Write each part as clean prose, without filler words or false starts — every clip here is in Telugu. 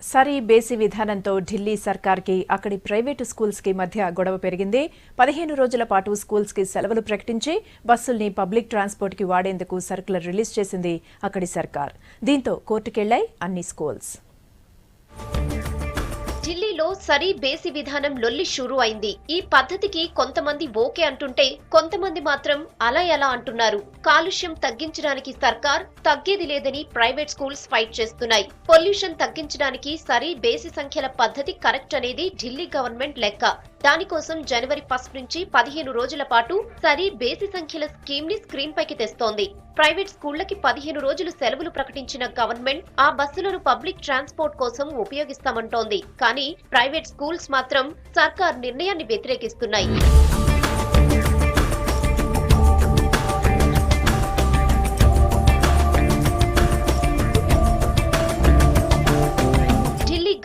సరి బేసి విధానంతో ఢిల్లీ సర్కార్కి అక్కడి ప్రైవేటు స్కూల్స్కి మధ్య గొడవ పెరిగింది. 15 రోజుల పాటు స్కూల్స్కి సెలవులు ప్రకటించి బస్సుల్ని పబ్లిక్ ట్రాన్స్పోర్ట్కి వాడేందుకు సర్కులర్ రిలీజ్ చేసింది అక్కడి సర్కార్. దీంతో కోర్టుకెళ్లాయి అన్ని స్కూల్స్. ఢిల్లీలో సరి బేసి విధానం లొల్లి షురూ అయింది. ఈ పద్ధతికి కొంతమంది ఓకే అంటుంటే కొంతమంది మాత్రం అలా ఎలా అంటున్నారు. కాలుష్యం తగ్గించడానికి సర్కార్, తగ్గేది లేదని ప్రైవేట్ స్కూల్స్ ఫైట్ చేస్తున్నాయి. పొల్యూషన్ తగ్గించడానికి సరి బేసి సంఖ్యల పద్ధతి కరెక్ట్ అనేది ఢిల్లీ గవర్నమెంట్ లెక్క. దానికోసం జనవరి 1 నుంచి 15 రోజుల పాటు సరి బేసి సంఖ్యల స్కీమ్ ని స్క్రీన్ పైకి తెస్తోంది. ప్రైవేట్ స్కూళ్లకి 15 రోజులు సెలవులు ప్రకటించిన గవర్నమెంట్ ఆ బస్సులను పబ్లిక్ ట్రాన్స్పోర్ట్ కోసం ఉపయోగిస్తామంటోంది. కానీ ప్రైవేట్ స్కూల్స్ మాత్రం సర్కార్ నిర్ణయాన్ని వ్యతిరేకిస్తున్నాయి.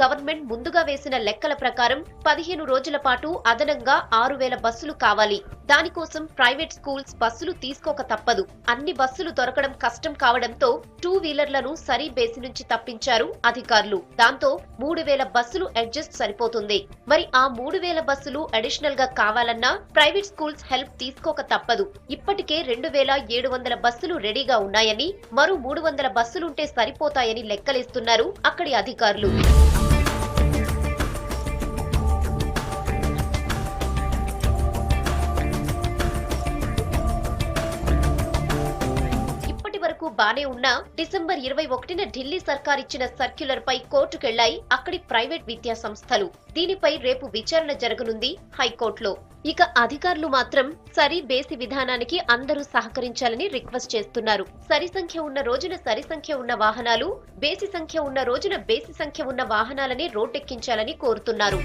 గవర్నమెంట్ ముందుగా వేసిన లెక్కల ప్రకారం 15 రోజుల పాటు అదనంగా 6000 బస్సులు కావాలి. దానికోసం ప్రైవేట్ స్కూల్స్ బస్సులు తీసుకోక తప్పదు. అన్ని బస్సులు దొరకడం కష్టం కావడంతో 2 వీలర్లను సరి బేసి నుంచి తప్పించారు అధికారులు. దాంతో 3000 బస్సులు అడ్జస్ట్ సరిపోతుంది. మరి ఆ 3000 బస్సులు అడిషనల్ గా కావాలన్నా ప్రైవేట్ స్కూల్స్ హెల్ప్ తీసుకోక తప్పదు. ఇప్పటికే 2700 బస్సులు రెడీగా ఉన్నాయని, మరో 300 బస్సులుంటే సరిపోతాయని లెక్కలేస్తున్నారు అక్కడి అధికారులు. బానే ఉన్నా డిసెంబర్ 21న ఢిల్లీ సర్కార్ ఇచ్చిన సర్క్యులర్ పై కోర్టుకెళ్లాయి అక్కడి ప్రైవేట్ విద్యా సంస్థలు. దీనిపై రేపు విచారణ జరగనుంది హైకోర్టులో. ఇక అధికారులు మాత్రం సరి బేసి విధానానికి అందరూ సహకరించాలని రిక్వెస్ట్ చేస్తున్నారు. సరి సంఖ్య ఉన్న రోజున సరి సంఖ్య ఉన్న వాహనాలు, బేసి సంఖ్య ఉన్న రోజున బేసి సంఖ్య ఉన్న వాహనాలని రోడ్డెక్కించాలని కోరుతున్నారు.